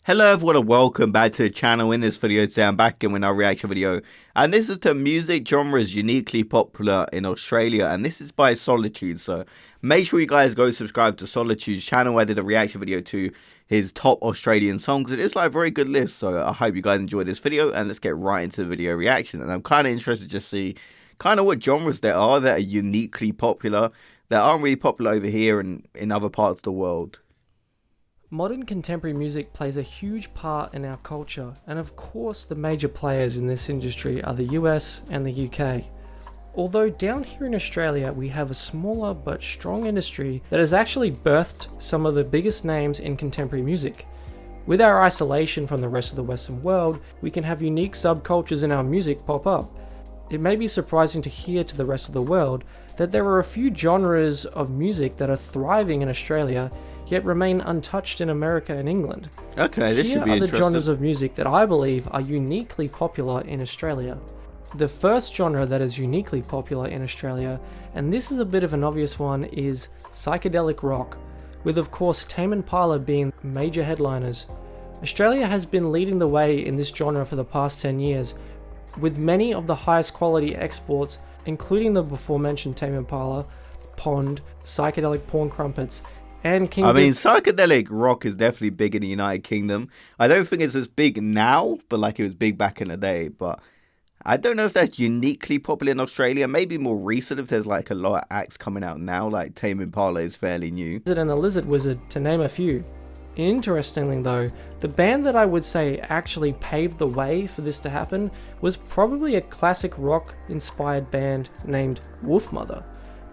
Hello everyone and welcome back to the channel. In this video today I'm back again with our reaction video, and this is to music genres uniquely popular in Australia, and this is by Solitude. So make sure you guys go subscribe to Solitude's channel. I did a reaction video to his top Australian songs and it's like a very good list, so I hope you guys enjoyed this video and let's get right into the video reaction. And I'm kind of interested to see kind of what genres there are that are uniquely popular that aren't really popular over here and in other parts of the world. Modern contemporary music plays a huge part in our culture, and of course the major players in this industry are the US and the UK. Although down here in Australia we have a smaller but strong industry that has actually birthed some of the biggest names in contemporary music. With our isolation from the rest of the Western world, we can have unique subcultures in our music pop up. It may be surprising to hear to the rest of the world that there are a few genres of music that are thriving in Australia yet remain untouched in America and England. Okay, this should be interesting. Here are the genres of music that I believe are uniquely popular in Australia. The first genre that is uniquely popular in Australia, and this is a bit of an obvious one, is Psychedelic Rock, with of course Tame Impala being major headliners. Australia has been leading the way in this genre for the past 10 years, with many of the highest quality exports, including the before mentioned Tame Impala, Pond, Psychedelic Porn Crumpets, and Psychedelic Rock is definitely big in the United Kingdom. I don't think it's as big now, but like it was big back in the day. But I don't know if that's uniquely popular in Australia. Maybe more recent if there's like a lot of acts coming out now, like Tame Impala is fairly new. And the Lizard Wizard, to name a few. Interestingly though, the band that I would say actually paved the way for this to happen was probably a classic rock inspired band named Wolfmother.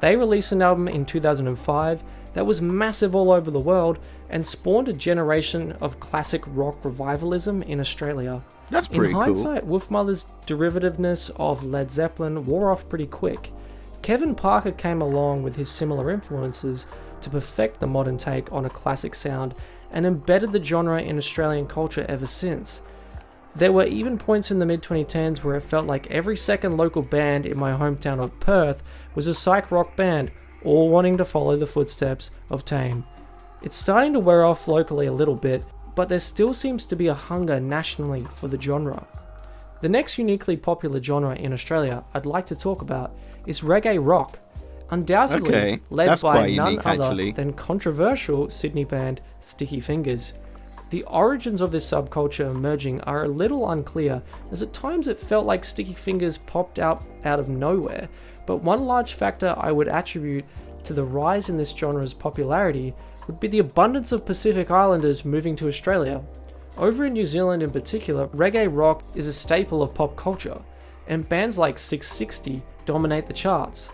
They released an album in 2005 that was massive all over the world and spawned a generation of classic rock revivalism in Australia. That's pretty cool. In hindsight, Wolfmother's derivativeness of Led Zeppelin wore off pretty quick. Kevin Parker came along with his similar influences to perfect the modern take on a classic sound and embedded the genre in Australian culture ever since. There were even points in the mid-2010s where it felt like every second local band in my hometown of Perth was a psych rock band, all wanting to follow the footsteps of Tame. It's starting to wear off locally a little bit, but there still seems to be a hunger nationally for the genre. The next uniquely popular genre in Australia I'd like to talk about is Reggae Rock, undoubtedly led by none other than controversial Sydney band Sticky Fingers. The origins of this subculture emerging are a little unclear, as at times it felt like Sticky Fingers popped out of nowhere, but one large factor I would attribute to the rise in this genre's popularity would be the abundance of Pacific Islanders moving to Australia. Over in New Zealand in particular, reggae rock is a staple of pop culture, and bands like 660 dominate the charts.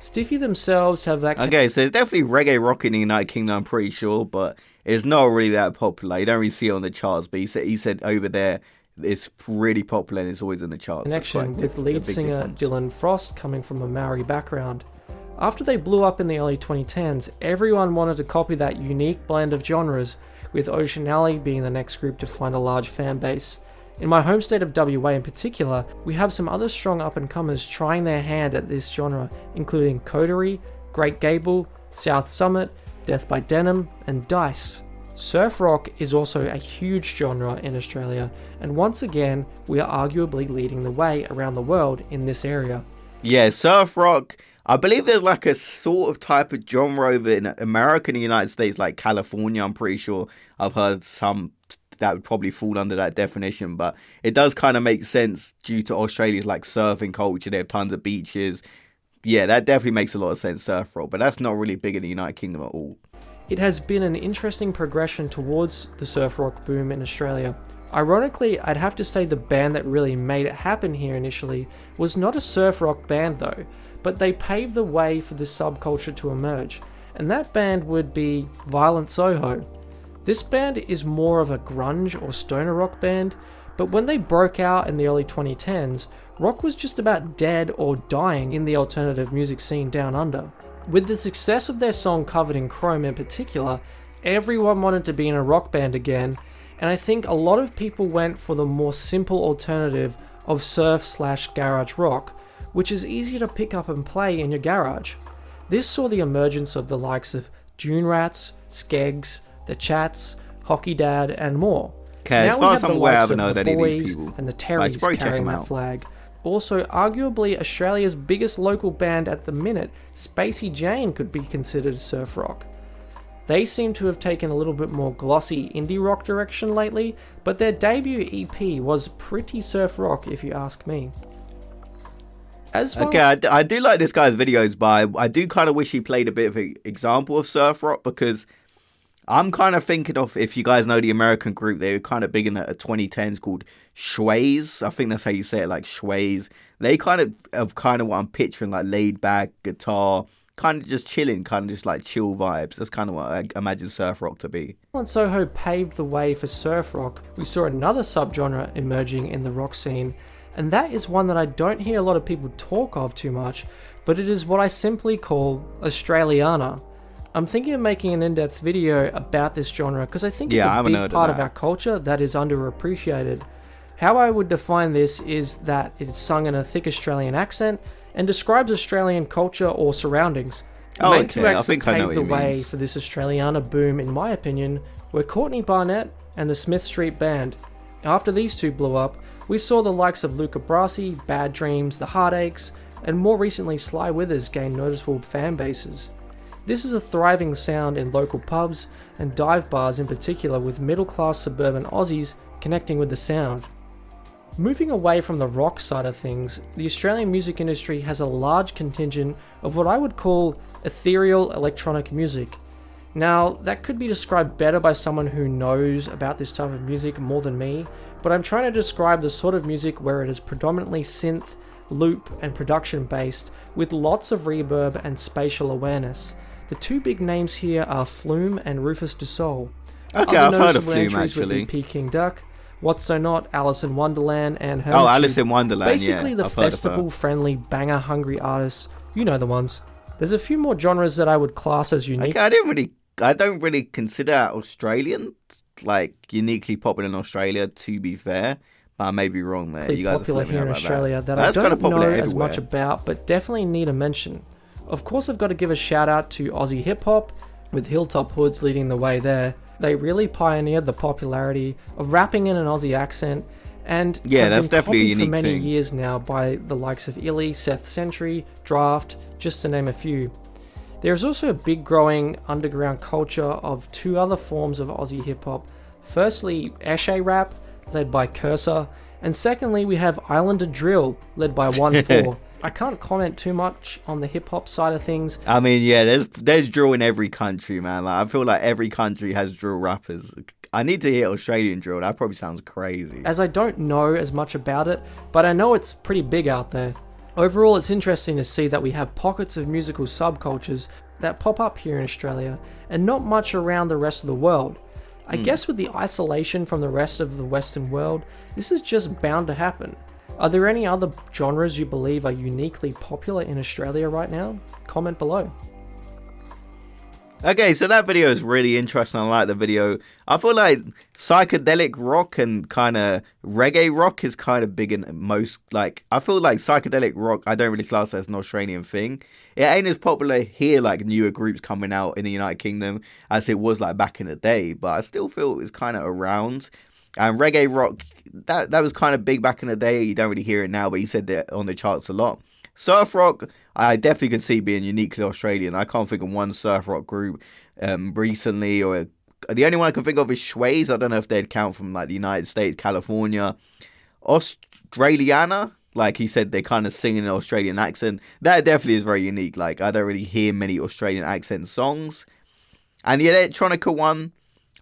Stiffy themselves have that... Okay, so there's definitely reggae rock in the United Kingdom, I'm pretty sure, but it's not really that popular. You don't really see it on the charts, but he said over there it's pretty popular and it's always in the charts. Connection with lead singer Dylan Frost coming from a Maori background. After they blew up in the early 2010s, everyone wanted to copy that unique blend of genres, with Ocean Alley being the next group to find a large fan base. In my home state of WA in particular, we have some other strong up-and-comers trying their hand at this genre, including Coterie, Great Gable, South Summit, Death by Denim, and Dice. Surf rock is also a huge genre in Australia, and once again, we are arguably leading the way around the world in this area. Yeah, surf rock, I believe there's like a sort of type of genre over in America and the United States, like California, I'm pretty sure. I've heard some that would probably fall under that definition, but it does kind of make sense due to Australia's like surfing culture. They have tons of beaches. Yeah, that definitely makes a lot of sense, surf rock, but that's not really big in the United Kingdom at all. It has been an interesting progression towards the surf rock boom in Australia. Ironically, I'd have to say the band that really made it happen here initially was not a surf rock band though, but they paved the way for this subculture to emerge, and that band would be Violent Soho. This band is more of a grunge or stoner rock band, but when they broke out in the early 2010s, rock was just about dead or dying in the alternative music scene down under. With the success of their song Covered in Chrome in particular, everyone wanted to be in a rock band again, and I think a lot of people went for the more simple alternative of surf/garage rock, which is easier to pick up and play in your garage. This saw the emergence of the likes of Dune Rats, Skeggs, The Chats, Hockey Dad, and more. Okay, as Now we far have as I'm the aware, I likes haven't of heard the any of these Boys people. and the Like, Terrys probably check carrying them that out. flag. Also, arguably Australia's biggest local band at the minute, Spacey Jane, could be considered surf rock. They seem to have taken a little bit more glossy indie rock direction lately, but their debut EP was pretty surf rock if you ask me. Okay, I do like this guy's videos, but I do kind of wish he played a bit of an example of surf rock, because I'm kind of thinking of, if you guys know the American group, they were kind of big in the 2010s called Shways. I think that's how you say it, like Shways. They kind of what I'm picturing, like laid back guitar, kind of just chilling, kind of just like chill vibes. That's kind of what I imagine surf rock to be. While Soho paved the way for surf rock, we saw another subgenre emerging in the rock scene, and that is one that I don't hear a lot of people talk of too much, but it is what I simply call Australiana. I'm thinking of making an in-depth video about this genre because I think it's a big part of our culture that is underappreciated. How I would define this is that it's sung in a thick Australian accent and describes Australian culture or surroundings. The main two acts that paved the way for this Australiana boom, in my opinion, were Courtney Barnett and the Smith Street Band. After these two blew up, we saw the likes of Luca Brasi, Bad Dreams, The Heartaches, and more recently Sly Withers gain noticeable fan bases. This is a thriving sound in local pubs and dive bars in particular, with middle-class suburban Aussies connecting with the sound. Moving away from the rock side of things, the Australian music industry has a large contingent of what I would call ethereal electronic music. Now, that could be described better by someone who knows about this type of music more than me, but I'm trying to describe the sort of music where it is predominantly synth, loop, and production based, with lots of reverb and spatial awareness. The two big names here are Flume and Rufus Du Sol. Okay, I've heard of Flume actually. Would be Peking Duck, What's So Not, Alice in Wonderland, and her. Oh, Alice in Wonderland, basically yeah. the festival-friendly, banger-hungry artists. You know the ones. There's a few more genres that I would class as unique. Okay, I don't really consider Australian like uniquely popular in Australia, to be fair. But I may be wrong there. You guys popular have to let me here know in about Australia that That's I kind of don't know popular as everywhere. much about, but definitely need a mention. Of course, I've got to give a shout out to Aussie hip hop, with Hilltop Hoods leading the way there. They really pioneered the popularity of rapping in an Aussie accent, and yeah, have that's been definitely a copied unique for many thing. years now by the likes of Illy, Seth Sentry, Draft, just to name a few. There is also a big growing underground culture of two other forms of Aussie hip hop. Firstly, Eshe rap, led by Cursor, and secondly, we have Islander drill, led by 1-4. I can't comment too much on the hip hop side of things. I mean, yeah, there's drill in every country, man. Like, I feel like every country has drill rappers. I need to hear Australian drill. That probably sounds crazy. As I don't know as much about it, but I know it's pretty big out there. Overall, it's interesting to see that we have pockets of musical subcultures that pop up here in Australia, and not much around the rest of the world. I guess with the isolation from the rest of the Western world, this is just bound to happen. Are there any other genres you believe are uniquely popular in Australia right now? Comment below. Okay, so that video is really interesting. I like the video. I feel like psychedelic rock and kind of reggae rock is kind of big in most, like, I feel like psychedelic rock, I don't really class that as an Australian thing. It ain't as popular here, like newer groups coming out in the United Kingdom, as it was like back in the day, but I still feel it's kind of around. And reggae rock, that was kind of big back in the day. You don't really hear it now, but you said that on the charts a lot. Surf rock, I definitely can see being uniquely Australian. I can't think of one surf rock group recently, or the only one I can think of is Shways. I don't know if they'd count from like the United States, California. Australiana, like he said, they kind of sing in an Australian accent. That definitely is very unique. Like, I don't really hear many Australian accent songs. And the electronica one,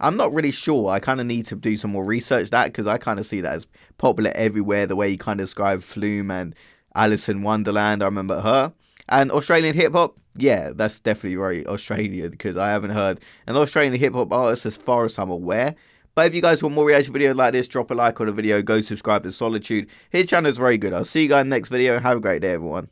I'm not really sure. I kind of need to do some more research that, because I kind of see that as popular everywhere, the way you kind of describe Flume and Alice in Wonderland. I remember her. And Australian hip-hop, yeah, that's definitely very Australian, because I haven't heard an Australian hip-hop artist as far as I'm aware. But if you guys want more reaction videos like this, drop a like on the video, go subscribe to Solitude. His channel is very good. I'll see you guys in the next video. Have a great day, everyone.